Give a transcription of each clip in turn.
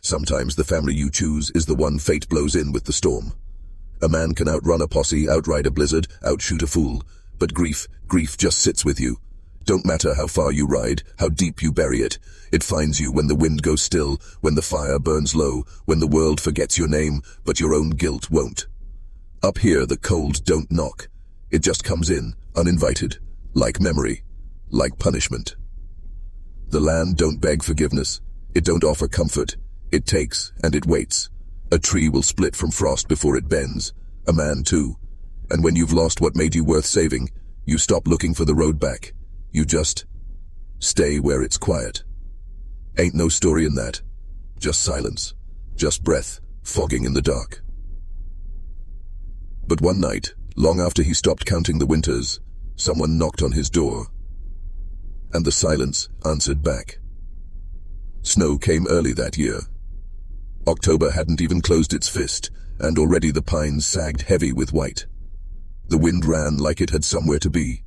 Sometimes the family you choose is the one fate blows in with the storm. A man can outrun a posse, outride a blizzard, outshoot a fool, but grief just sits with you. Don't matter how far you ride, how deep you bury it, it finds you when the wind goes still, when the fire burns low, when the world forgets your name, but your own guilt won't. Up here the cold don't knock. It just comes in, uninvited, like memory, like punishment. The land don't beg forgiveness, it don't offer comfort, it takes and it waits. A tree will split from frost before it bends, a man too. And when you've lost what made you worth saving, you stop looking for the road back. You just stay where it's quiet. Ain't no story in that. Just silence. Just breath, fogging in the dark. But one night, long after he stopped counting the winters, someone knocked on his door. And the silence answered back. Snow came early that year. October hadn't even closed its fist, and already the pines sagged heavy with white. The wind ran like it had somewhere to be,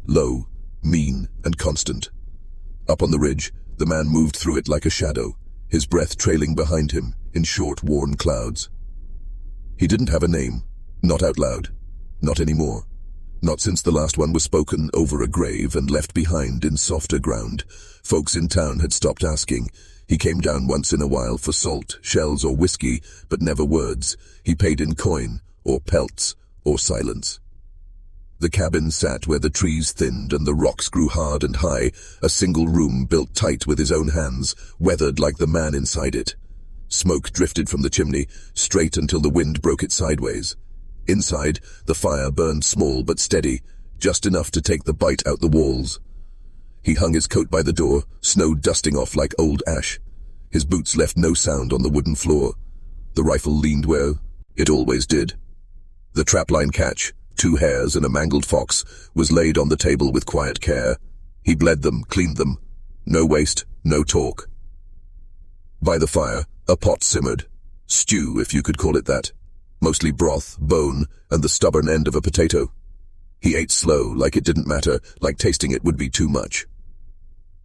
low, mean, and constant. Up on the ridge, the man moved through it like a shadow, his breath trailing behind him in short, worn clouds. He didn't have a name, not out loud, not anymore. Not since the last one was spoken over a grave and left behind in softer ground. Folks in town had stopped asking. He came down once in a while for salt, shells, or whiskey, but never words. He paid in coin, or pelts, or silence. The cabin sat where the trees thinned and the rocks grew hard and high, a single room built tight with his own hands, weathered like the man inside it. Smoke drifted from the chimney, straight until the wind broke it sideways. Inside, the fire burned small but steady, just enough to take the bite out the walls. He hung his coat by the door, snow dusting off like old ash. His boots left no sound on the wooden floor. The rifle leaned where it always did. The trapline catch, 2 hares and a mangled fox, was laid on the table with quiet care. He bled them, cleaned them. No waste, no talk. By the fire, a pot simmered. Stew, if you could call it that. Mostly broth, bone, and the stubborn end of a potato. He ate slow, like it didn't matter, like tasting it would be too much.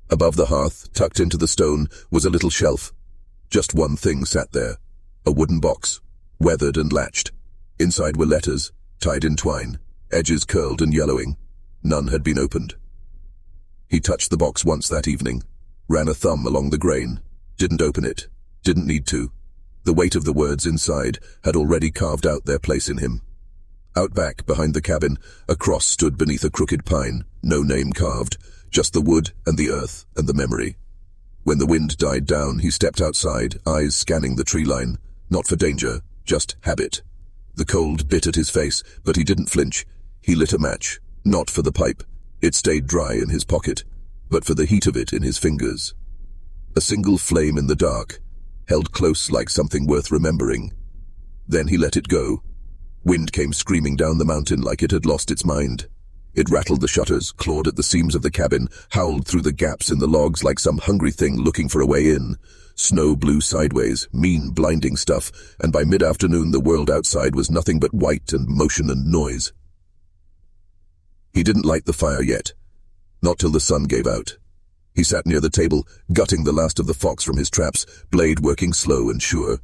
Above the hearth, tucked into the stone, was a little shelf. Just one thing sat there. A wooden box, weathered and latched. Inside were letters, tied in twine, edges curled and yellowing. None had been opened. He touched the box once that evening, ran a thumb along the grain, didn't open it, didn't need to. The weight of the words inside had already carved out their place in him. Out back, behind the cabin, a cross stood beneath a crooked pine, no name carved, just the wood and the earth and the memory. When the wind died down, he stepped outside, eyes scanning the tree line, not for danger, just habit. The cold bit at his face, but he didn't flinch. He lit a match, not for the pipe. It stayed dry in his pocket, but for the heat of it in his fingers. A single flame in the dark, held close like something worth remembering. Then he let it go. Wind came screaming down the mountain like it had lost its mind. It rattled the shutters, clawed at the seams of the cabin, howled through the gaps in the logs like some hungry thing looking for a way in. Snow blew sideways, mean, blinding stuff, and by mid-afternoon the world outside was nothing but white and motion and noise. He didn't light the fire yet, not till the sun gave out. He sat near the table, gutting the last of the fox from his traps, blade working slow and sure.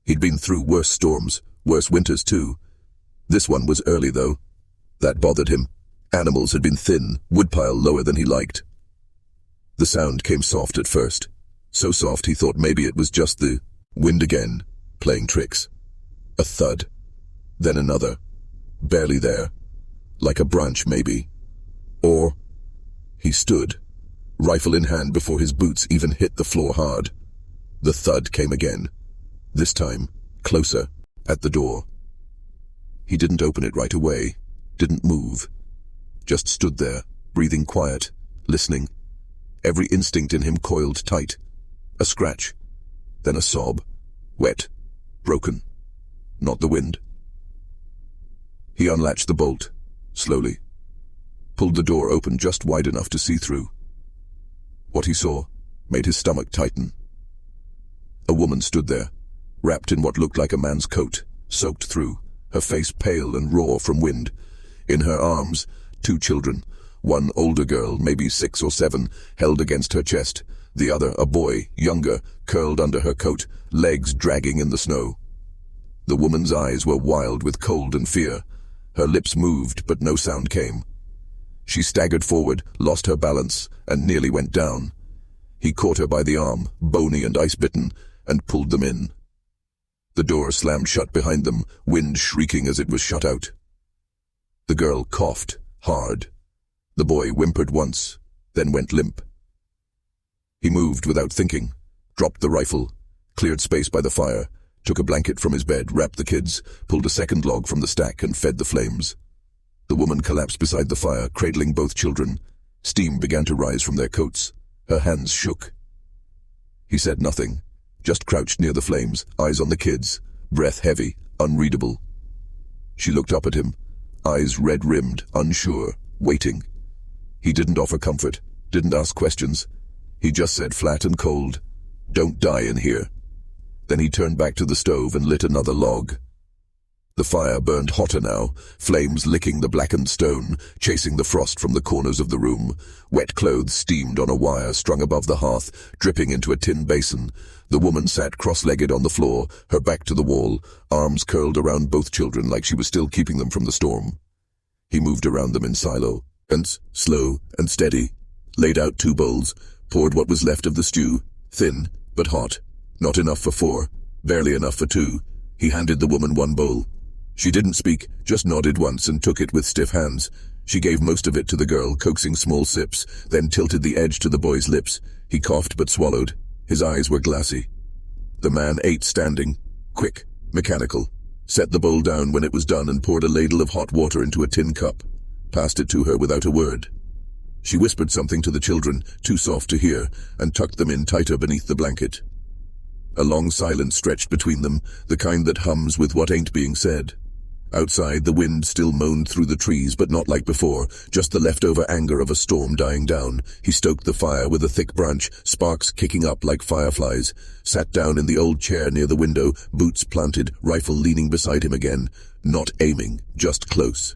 He'd been through worse storms, worse winters too. This one was early, though. That bothered him. Animals had been thin, woodpile lower than he liked. The sound came soft at first. So soft he thought maybe it was just the wind again, playing tricks. A thud. Then another. Barely there. Like a branch, maybe. Or he stood, rifle in hand before his boots even hit the floor hard. The thud came again. This time, closer, at the door. He didn't open it right away, didn't move. Just stood there, breathing quiet, listening. Every instinct in him coiled tight. A scratch, then a sob. Wet, broken. Not the wind. He unlatched the bolt, slowly. Pulled the door open just wide enough to see through. What he saw made his stomach tighten. A woman stood there, wrapped in what looked like a man's coat, soaked through, her face pale and raw from wind. In her arms, 2 children, One older girl, maybe 6 or 7, held against her chest. The other, a boy, younger, curled under her coat, legs dragging in the snow. The woman's eyes were wild with cold and fear. Her lips moved, but no sound came. She staggered forward, lost her balance, and nearly went down. He caught her by the arm, bony and ice-bitten, and pulled them in. The door slammed shut behind them, wind shrieking as it was shut out. The girl coughed, hard. The boy whimpered once, then went limp. He moved without thinking, dropped the rifle, cleared space by the fire, took a blanket from his bed, wrapped the kids, pulled a second log from the stack and fed the flames. The woman collapsed beside the fire, cradling both children. Steam began to rise from their coats. Her hands shook. He said nothing, just crouched near the flames, eyes on the kids, breath heavy, unreadable. She looked up at him, eyes red-rimmed, unsure, waiting. He didn't offer comfort, didn't ask questions. He just said flat and cold, "Don't die in here." Then he turned back to the stove and lit another log. The fire burned hotter now, flames licking the blackened stone, chasing the frost from the corners of the room. Wet clothes steamed on a wire strung above the hearth, dripping into a tin basin. The woman sat cross-legged on the floor, her back to the wall, arms curled around both children like she was still keeping them from the storm. He moved around them in silo, and slow and steady, laid out 2 bowls, poured what was left of the stew, thin but hot. Not enough for 4, barely enough for 2. He handed the woman 1 bowl. She didn't speak, just nodded once and took it with stiff hands. She gave most of it to the girl, coaxing small sips, then tilted the edge to the boy's lips. He coughed but swallowed. His eyes were glassy. The man ate standing, quick, mechanical, set the bowl down when it was done and poured a ladle of hot water into a tin cup, passed it to her without a word. She whispered something to the children, too soft to hear, and tucked them in tighter beneath the blanket. A long silence stretched between them, the kind that hums with what ain't being said. Outside, the wind still moaned through the trees, but not like before, just the leftover anger of a storm dying down. He stoked the fire with a thick branch, sparks kicking up like fireflies, sat down in the old chair near the window, boots planted, rifle leaning beside him again, not aiming, just close.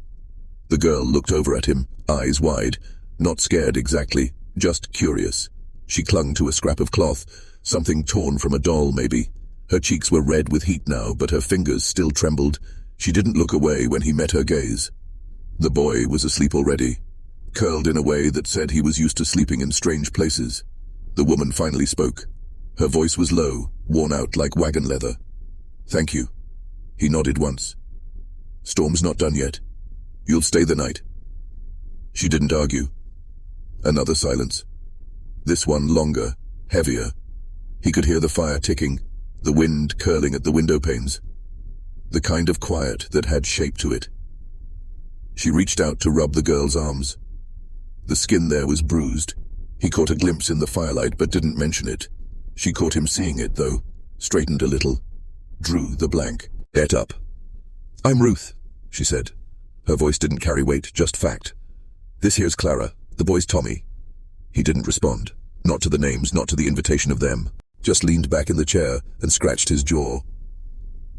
The girl looked over at him, eyes wide, not scared exactly, just curious. She clung to a scrap of cloth, something torn from a doll maybe. Her cheeks were red with heat now, but her fingers still trembled. She didn't look away when he met her gaze. The boy was asleep already, curled in a way that said he was used to sleeping in strange places. The woman finally spoke. Her voice was low, worn out like wagon leather. "Thank you." He nodded once. "Storm's not done yet. You'll stay the night." She didn't argue. Another silence. This one longer, heavier. He could hear the fire ticking, the wind curling at the window panes. The kind of quiet that had shape to it. She reached out to rub the girl's arms. The skin there was bruised. He caught a glimpse in the firelight but didn't mention it. She caught him seeing it, though, straightened a little, drew the blank. "Get up." "I'm Ruth," she said. Her voice didn't carry weight, just fact. "This here's Clara, the boy's Tommy." He didn't respond, not to the names, not to the invitation of them, just leaned back in the chair and scratched his jaw.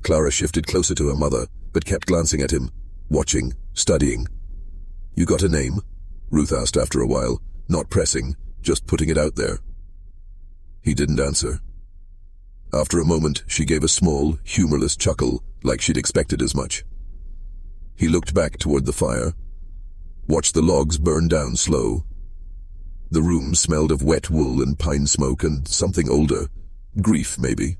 Clara shifted closer to her mother, but kept glancing at him, watching, studying. "You got a name?" Ruth asked after a while, not pressing, just putting it out there. He didn't answer. After a moment, she gave a small, humorless chuckle, like she'd expected as much. He looked back toward the fire, watched the logs burn down slow. The room smelled of wet wool and pine smoke and something older, grief maybe.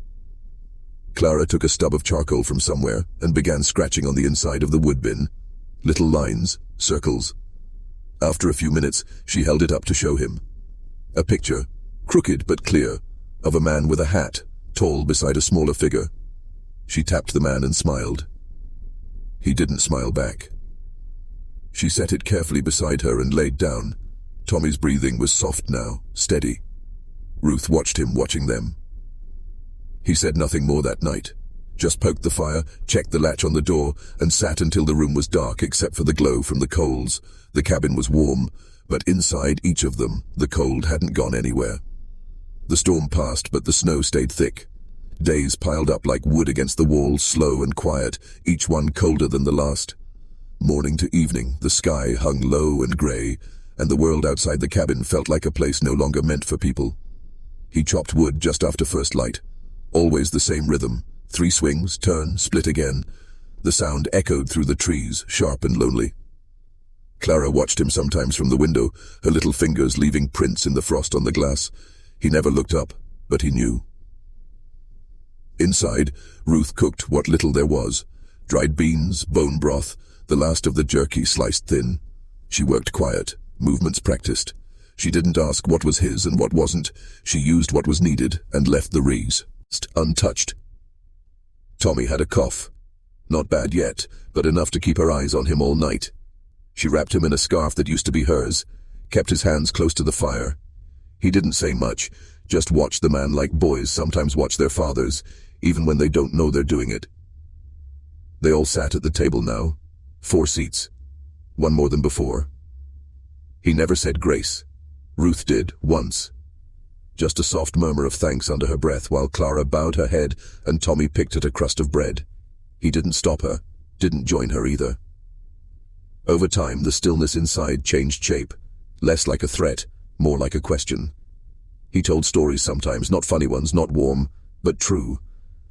Clara took a stub of charcoal from somewhere and began scratching on the inside of the wood bin. Little lines, circles. After a few minutes, she held it up to show him. A picture, crooked but clear, of a man with a hat, tall beside a smaller figure. She tapped the man and smiled. He didn't smile back. She set it carefully beside her and laid down. Tommy's breathing was soft now, steady. Ruth watched him watching them. He said nothing more that night, just poked the fire, checked the latch on the door, and sat until the room was dark except for the glow from the coals. The cabin was warm, but inside each of them, the cold hadn't gone anywhere. The storm passed, but the snow stayed thick. Days piled up like wood against the wall, slow and quiet, each one colder than the last. Morning to evening, the sky hung low and grey, and the world outside the cabin felt like a place no longer meant for people. He chopped wood just after first light. Always the same rhythm. 3 swings, turn, split again. The sound echoed through the trees, sharp and lonely. Clara watched him sometimes from the window, her little fingers leaving prints in the frost on the glass. He never looked up, but he knew. Inside, Ruth cooked what little there was. Dried beans, bone broth, the last of the jerky sliced thin. She worked quiet, movements practiced. She didn't ask what was his and what wasn't. She used what was needed and left the rest untouched. Tommy had a cough. Not bad yet, but enough to keep her eyes on him all night. She wrapped him in a scarf that used to be hers, kept his hands close to the fire. He didn't say much, just watched the man like boys sometimes watch their fathers, even when they don't know they're doing it. They all sat at the table now. 4 seats. 1 more than before. He never said grace. Ruth did, once. Just a soft murmur of thanks under her breath while Clara bowed her head and Tommy picked at a crust of bread. He didn't stop her, didn't join her either. Over time, the stillness inside changed shape, less like a threat, more like a question. He told stories sometimes, not funny ones, not warm, but true.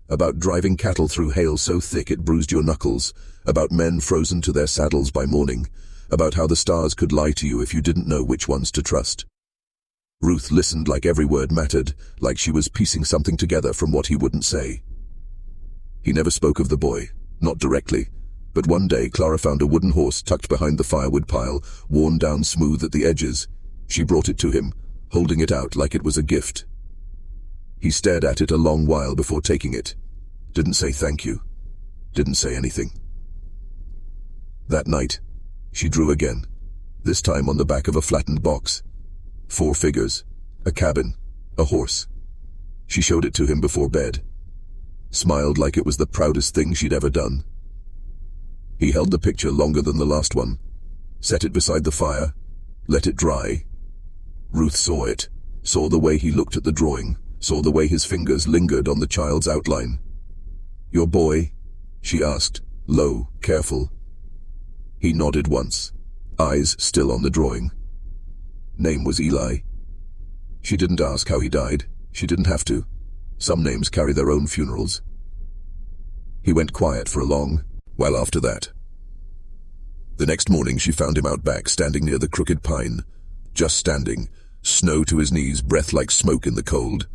About driving cattle through hail so thick it bruised your knuckles, about men frozen to their saddles by morning, about how the stars could lie to you if you didn't know which ones to trust. Ruth listened like every word mattered, like she was piecing something together from what he wouldn't say. He never spoke of the boy, not directly, but one day Clara found a wooden horse tucked behind the firewood pile, worn down smooth at the edges. She brought it to him, holding it out like it was a gift. He stared at it a long while before taking it. Didn't say thank you. Didn't say anything. That night, she drew again, this time on the back of a flattened box. 4 figures, a cabin, a horse. She showed it to him before bed. Smiled like it was the proudest thing she'd ever done. He held the picture longer than the last one, set it beside the fire, let it dry. Ruth saw it, saw the way he looked at the drawing, saw the way his fingers lingered on the child's outline. "Your boy?" she asked, low, careful. He nodded once, eyes still on the drawing. Name was Eli. She didn't ask how he died. She didn't have to. Some names carry their own funerals. He went quiet for a long while after that. The next morning she found him out back, standing near the crooked pine. Just standing, snow to his knees, breath like smoke in the cold.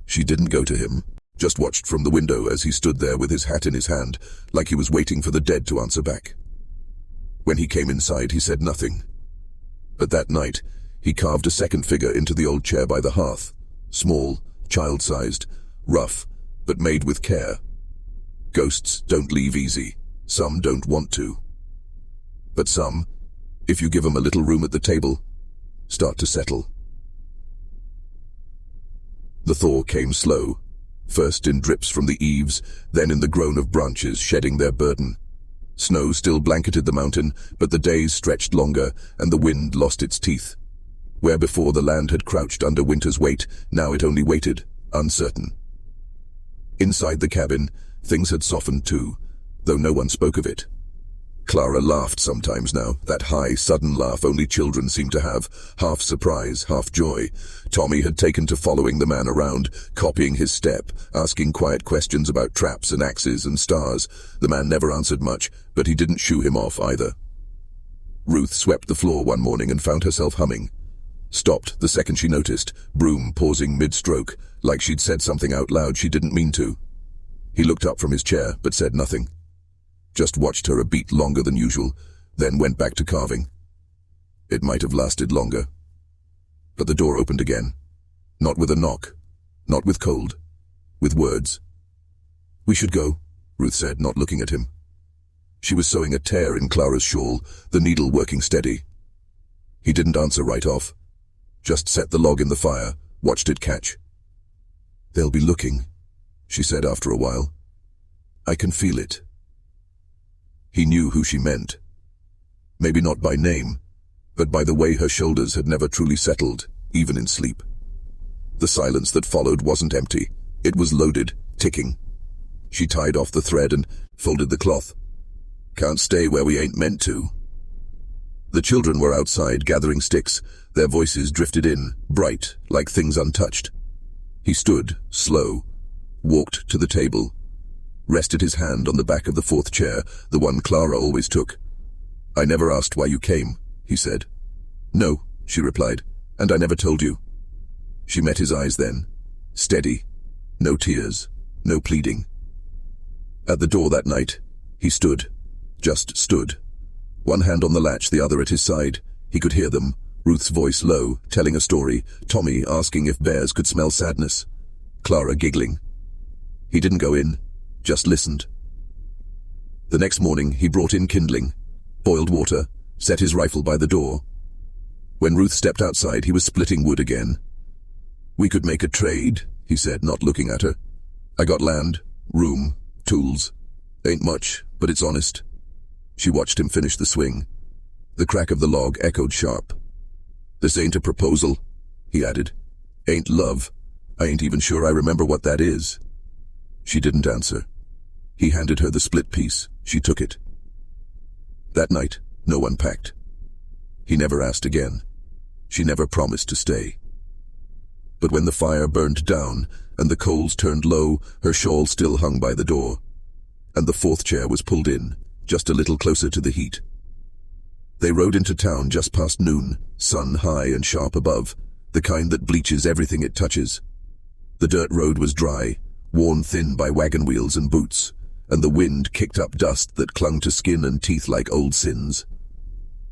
She didn't go to him, just watched from the window as he stood there with his hat in his hand, like he was waiting for the dead to answer back. When he came inside, he said nothing. But that night, he carved a second figure into the old chair by the hearth. Small, child-sized, rough, but made with care. Ghosts don't leave easy. Some don't want to. But some, if you give them a little room at the table, start to settle. The thaw came slow, first in drips from the eaves, then in the groan of branches shedding their burden. Snow still blanketed the mountain, but the days stretched longer, and the wind lost its teeth. Where before the land had crouched under winter's weight, now it only waited, uncertain. Inside the cabin, things had softened too, though no one spoke of it. Clara laughed sometimes now, that high, sudden laugh only children seem to have, half surprise, half joy. Tommy had taken to following the man around, copying his step, asking quiet questions about traps and axes and stars. The man never answered much, but he didn't shoo him off either. Ruth swept the floor one morning and found herself humming. Stopped the second she noticed, broom pausing mid-stroke, like she'd said something out loud she didn't mean to. He looked up from his chair, but said nothing. Just watched her a beat longer than usual, then went back to carving. It might have lasted longer. But the door opened again. Not with a knock, not with cold, with words. "We should go," Ruth said, not looking at him. She was sewing a tear in Clara's shawl, the needle working steady. He didn't answer right off. Just set the log in the fire, watched it catch. "They'll be looking," she said after a while. "I can feel it." He knew who she meant. Maybe not by name, but by the way her shoulders had never truly settled, even in sleep. The silence that followed wasn't empty. It was loaded, ticking. She tied off the thread and folded the cloth. "Can't stay where we ain't meant to." The children were outside gathering sticks. Their voices drifted in, bright, like things untouched. He stood, slow, walked to the table, rested his hand on the back of the fourth chair, the one Clara always took. "I never asked why you came," he said. "No," she replied, "and I never told you." She met his eyes then, steady, no tears, no pleading. At the door that night, he stood, just stood. One hand on the latch, the other at his side. He could hear them, Ruth's voice low, telling a story, Tommy asking if bears could smell sadness, Clara giggling. He didn't go in, just listened. The next morning, he brought in kindling, boiled water, set his rifle by the door. When Ruth stepped outside, he was splitting wood again. "We could make a trade," he said, not looking at her. "I got land, room, tools. Ain't much, but it's honest." She watched him finish the swing. The crack of the log echoed sharp. "This ain't a proposal," he added. "Ain't love. I ain't even sure I remember what that is." She didn't answer. He handed her the split piece. She took it. That night, no one packed. He never asked again. She never promised to stay. But when the fire burned down and the coals turned low, her shawl still hung by the door, and the fourth chair was pulled in, just a little closer to the heat. They rode into town just past noon, sun high and sharp above, the kind that bleaches everything it touches. The dirt road was dry, worn thin by wagon wheels and boots, and the wind kicked up dust that clung to skin and teeth like old sins.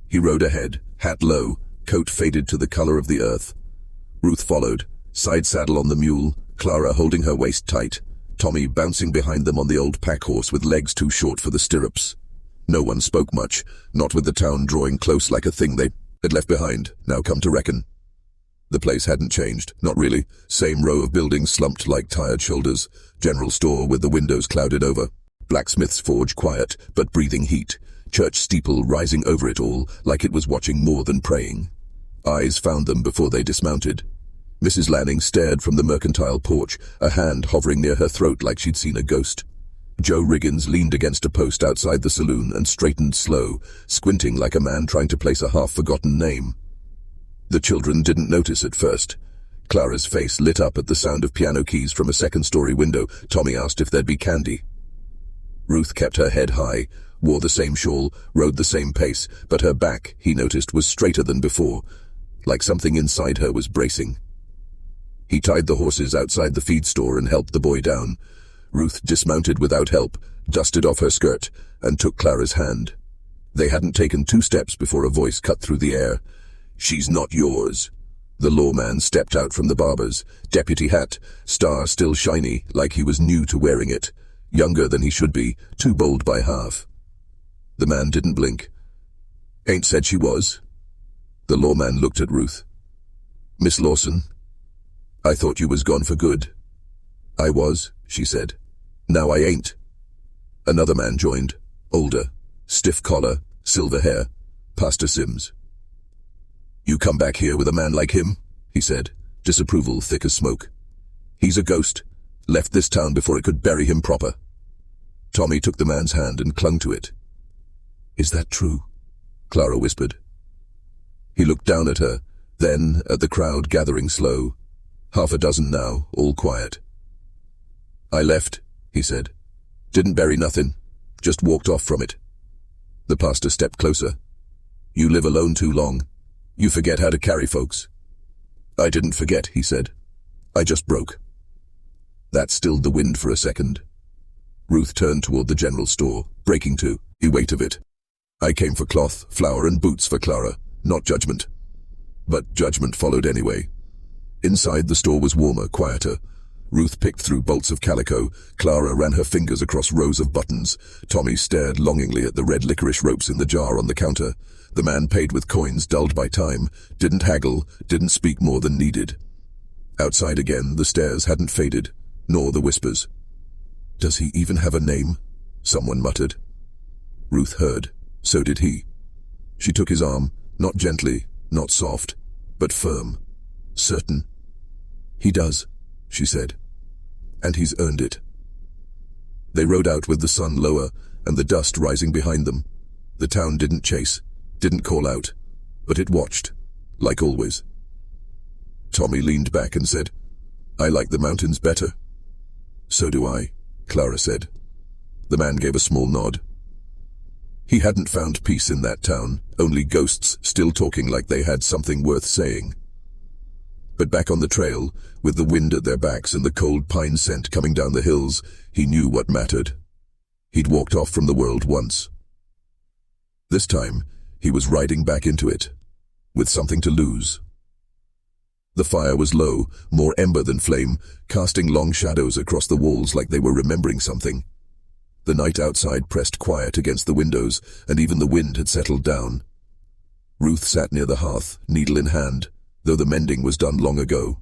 He rode ahead, hat low, coat faded to the color of the earth. Ruth followed, side saddle on the mule, Clara holding her waist tight, Tommy bouncing behind them on the old pack horse with legs too short for the stirrups. No one spoke much, not with the town drawing close like a thing they had left behind, now come to reckon. The place hadn't changed, not really. Same row of buildings slumped like tired shoulders, general store with the windows clouded over, blacksmith's forge quiet but breathing heat, church steeple rising over it all like it was watching more than praying. Eyes found them before they dismounted. Mrs. Lanning stared from the mercantile porch, a hand hovering near her throat like she'd seen a ghost. Joe Riggins leaned against a post outside the saloon and straightened slow, squinting like a man trying to place a half-forgotten name. The children didn't notice at first. Clara's face lit up at the sound of piano keys from a second-story window. Tommy asked if there'd be candy. Ruth kept her head high, wore the same shawl, rode the same pace, but her back, he noticed, was straighter than before, like something inside her was bracing. He tied the horses outside the feed store and helped the boy down. Ruth dismounted without help, dusted off her skirt, and took Clara's hand. They hadn't taken 2 steps before a voice cut through the air. "She's not yours." The lawman stepped out from the barber's, deputy hat, star still shiny, like he was new to wearing it, younger than he should be, too bold by half. The man didn't blink. "Ain't said she was." The lawman looked at Ruth. "Miss Lawson, I thought you was gone for good." "I was," she said. "Now I ain't." Another man joined, older, stiff collar, silver hair, Pastor Sims. "You come back here with a man like him?" he said, disapproval thick as smoke. "He's a ghost. Left this town before it could bury him proper." Tommy took the man's hand and clung to it. "Is that true?" Clara whispered. He looked down at her, then at the crowd gathering slow. 6 now, all quiet. "I left," he said. "Didn't bury nothing. Just walked off from it." The pastor stepped closer. "You live alone too long. You forget how to carry folks." "I didn't forget," he said. "I just broke." That stilled the wind for a second. Ruth turned toward the general store, breaking to the weight of it. "I came for cloth, flour, and boots for Clara, not judgment." But judgment followed anyway. Inside, the store was warmer, quieter. Ruth picked through bolts of calico. Clara ran her fingers across rows of buttons. Tommy stared longingly at the red licorice ropes in the jar on the counter. The man paid with coins dulled by time, didn't haggle, didn't speak more than needed. Outside again, the stares hadn't faded, nor the whispers. "Does he even have a name?" someone muttered. Ruth heard. So did he. She took his arm, not gently, not soft, but firm, certain. "He does," she said. "And he's earned it." They rode out with the sun lower and the dust rising behind them. The town didn't chase, Didn't call out, but it watched, like always. Tommy leaned back and said, "I like the mountains better." "So do I," Clara said. The man gave a small nod. He hadn't found peace in that town, only ghosts still talking like they had something worth saying. But back on the trail, with the wind at their backs and the cold pine scent coming down the hills, he knew what mattered. He'd walked off from the world once. This time, he was riding back into it, with something to lose. The fire was low, more ember than flame, casting long shadows across the walls like they were remembering something. The night outside pressed quiet against the windows, and even the wind had settled down. Ruth sat near the hearth, needle in hand, though the mending was done long ago.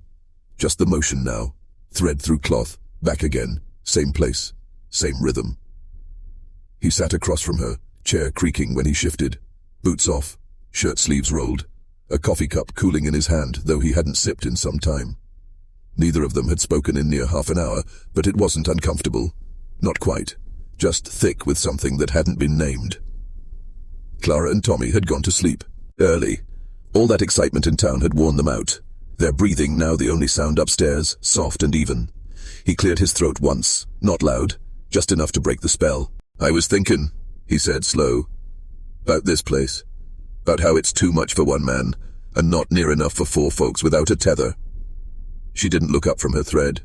Just the motion now, thread through cloth, back again, same place, same rhythm. He sat across from her, chair creaking when he shifted, boots off, shirt sleeves rolled, a coffee cup cooling in his hand, though he hadn't sipped in some time. Neither of them had spoken in near half an hour, but it wasn't uncomfortable. Not quite. Just thick with something that hadn't been named. Clara and Tommy had gone to sleep, early. All that excitement in town had worn them out. Their breathing now the only sound upstairs, soft and even. He cleared his throat once, not loud, just enough to break the spell. "I was thinking," he said slow, "about this place. About how it's too much for one man, and not near enough for four folks without a tether." She didn't look up from her thread.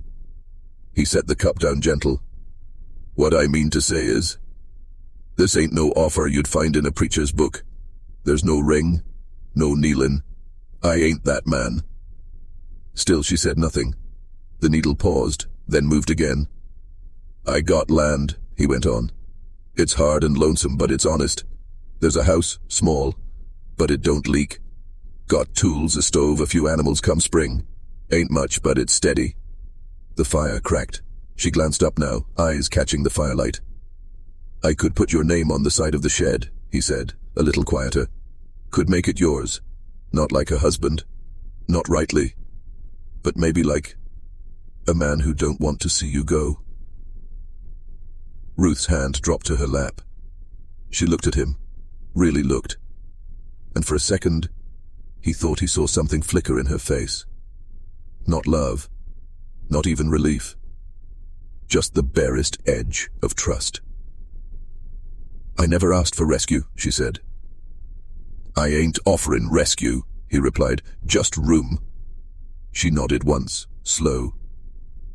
He set the cup down gentle. "What I mean to say is, this ain't no offer you'd find in a preacher's book. There's no ring, no kneeling. I ain't that man." Still she said nothing. The needle paused, then moved again. "I got land," he went on. "It's hard and lonesome, but it's honest. There's a house, small, but it don't leak. Got tools, a stove, a few animals come spring. Ain't much, but it's steady." The fire cracked. She glanced up now, eyes catching the firelight. "I could put your name on the side of the shed," he said, a little quieter. "Could make it yours. Not like a husband. Not rightly. But maybe like a man who don't want to see you go." Ruth's hand dropped to her lap. She looked at him, really looked. And for a second, he thought he saw something flicker in her face. Not love, not even relief. Just the barest edge of trust. "I never asked for rescue," she said. "I ain't offering rescue," he replied, "just room." She nodded once, slow,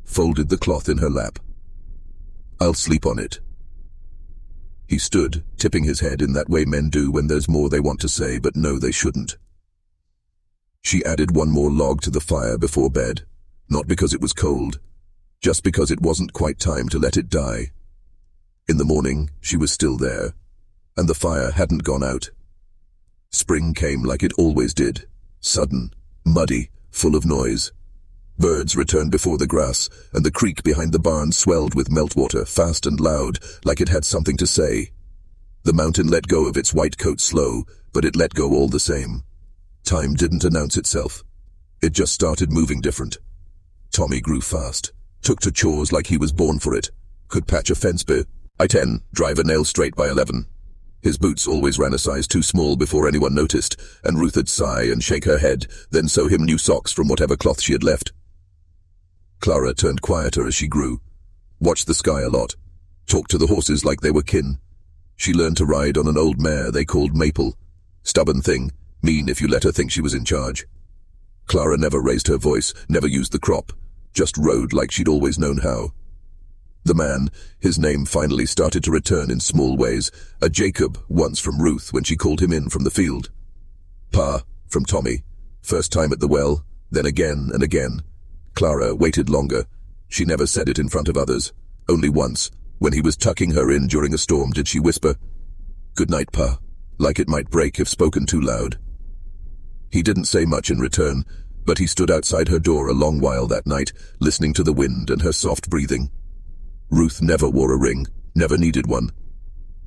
folded the cloth in her lap. "I'll sleep on it." He stood, tipping his head in that way men do when there's more they want to say but know they shouldn't. She added one more log to the fire before bed, not because it was cold, just because it wasn't quite time to let it die. In the morning, she was still there, and the fire hadn't gone out. Spring came like it always did, sudden, muddy, full of noise. Birds returned before the grass, and the creek behind the barn swelled with meltwater, fast and loud, like it had something to say. The mountain let go of its white coat slow, but it let go all the same. Time didn't announce itself. It just started moving different. Tommy grew fast, took to chores like he was born for it, could patch a fence by 10, drive a nail straight by 11. His boots always ran a size too small before anyone noticed, and Ruth'd sigh and shake her head, then sew him new socks from whatever cloth she had left. Clara turned quieter as she grew, watched the sky a lot, talked to the horses like they were kin. She learned to ride on an old mare they called Maple. Stubborn thing, mean if you let her think she was in charge. Clara never raised her voice, never used the crop, just rode like she'd always known how. The man, his name finally started to return in small ways, a Jacob once from Ruth when she called him in from the field. Pa, from Tommy, first time at the well, then again and again. Clara waited longer. She never said it in front of others. Only once, when he was tucking her in during a storm, did she whisper, "Good night, Pa," like it might break if spoken too loud. He didn't say much in return, but he stood outside her door a long while that night, listening to the wind and her soft breathing. Ruth never wore a ring, never needed one.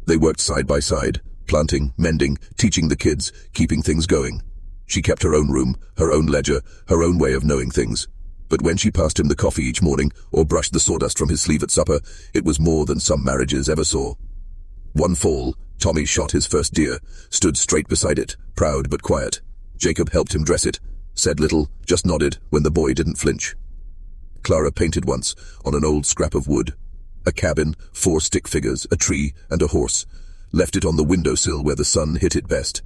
They worked side by side, planting, mending, teaching the kids, keeping things going. She kept her own room, her own ledger, her own way of knowing things. But when she passed him the coffee each morning, or brushed the sawdust from his sleeve at supper, it was more than some marriages ever saw. One fall, Tommy shot his first deer, stood straight beside it, proud but quiet. Jacob helped him dress it, said little, just nodded when the boy didn't flinch. Clara painted once, on an old scrap of wood. A cabin, 4 stick figures, a tree, and a horse. Left it on the windowsill where the sun hit it best.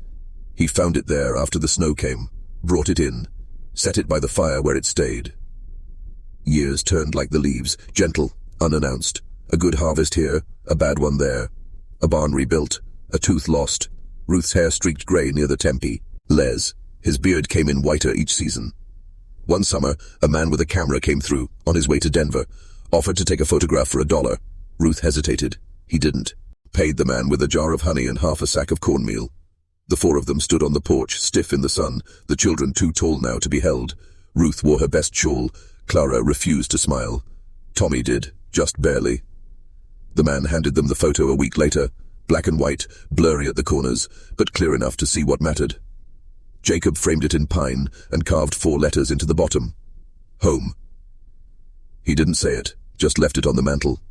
He found it there after the snow came, brought it in, set it by the fire where it stayed. Years turned like the leaves, gentle, unannounced. A good harvest here, a bad one there. A barn rebuilt, a tooth lost. Ruth's hair streaked grey near the tempe. Les, his beard came in whiter each season. One summer, a man with a camera came through, on his way to Denver, offered to take a photograph for $1. Ruth hesitated. He didn't. Paid the man with a jar of honey and half a sack of cornmeal. The 4 of them stood on the porch, stiff in the sun, the children too tall now to be held. Ruth wore her best shawl. Clara refused to smile. Tommy did, just barely. The man handed them the photo a week later, black and white, blurry at the corners, but clear enough to see what mattered. Jacob framed it in pine and carved 4 letters into the bottom. Home. He didn't say it, just left it on the mantel.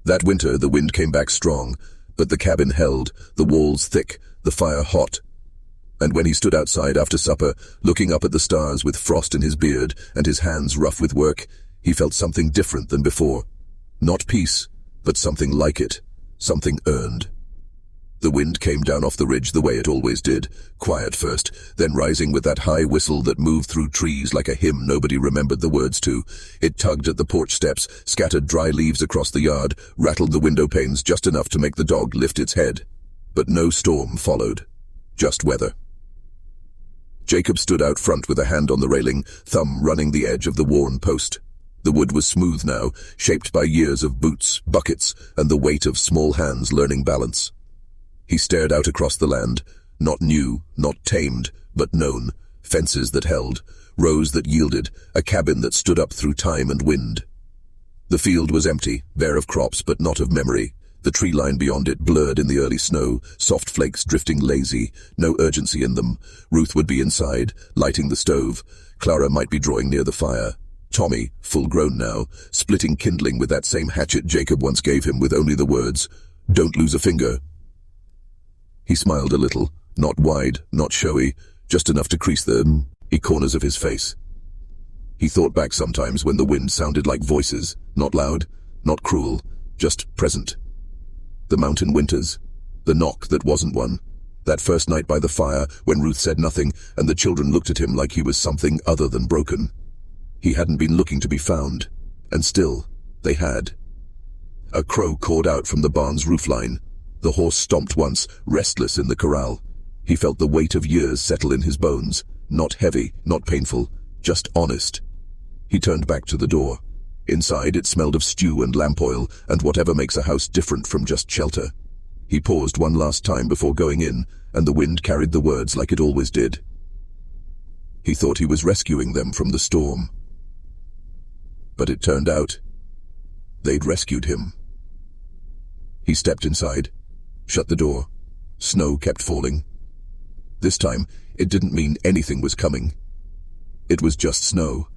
That winter the wind came back strong, but the cabin held, the walls thick, the fire hot. And when he stood outside after supper, looking up at the stars with frost in his beard and his hands rough with work, he felt something different than before. Not peace, but something like it, something earned. The wind came down off the ridge the way it always did, quiet first, then rising with that high whistle that moved through trees like a hymn nobody remembered the words to. It tugged at the porch steps, scattered dry leaves across the yard, rattled the window panes just enough to make the dog lift its head. But no storm followed, just weather. Jacob stood out front with a hand on the railing, thumb running the edge of the worn post. The wood was smooth now, shaped by years of boots, buckets, and the weight of small hands learning balance. He stared out across the land, not new, not tamed, but known, fences that held, rows that yielded, a cabin that stood up through time and wind. The field was empty, bare of crops but not of memory. The tree line beyond it blurred in the early snow, soft flakes drifting lazy, no urgency in them. Ruth would be inside, lighting the stove. Clara might be drawing near the fire. Tommy, full-grown now, splitting kindling with that same hatchet Jacob once gave him with only the words, "Don't lose a finger." He smiled a little, not wide, not showy, just enough to crease the corners of his face. He thought back sometimes when the wind sounded like voices, not loud, not cruel, just present. The mountain winters, the knock that wasn't one, that first night by the fire when Ruth said nothing and the children looked at him like he was something other than broken. He hadn't been looking to be found, and still, they had. A crow cawed out from the barn's roofline. The horse stomped once, restless in the corral. He felt the weight of years settle in his bones, not heavy, not painful, just honest. He turned back to the door. Inside it smelled of stew and lamp oil, and whatever makes a house different from just shelter. He paused one last time before going in, and the wind carried the words like it always did. He thought he was rescuing them from the storm. But it turned out, they'd rescued him. He stepped inside, shut the door. Snow kept falling. This time, it didn't mean anything was coming. It was just snow,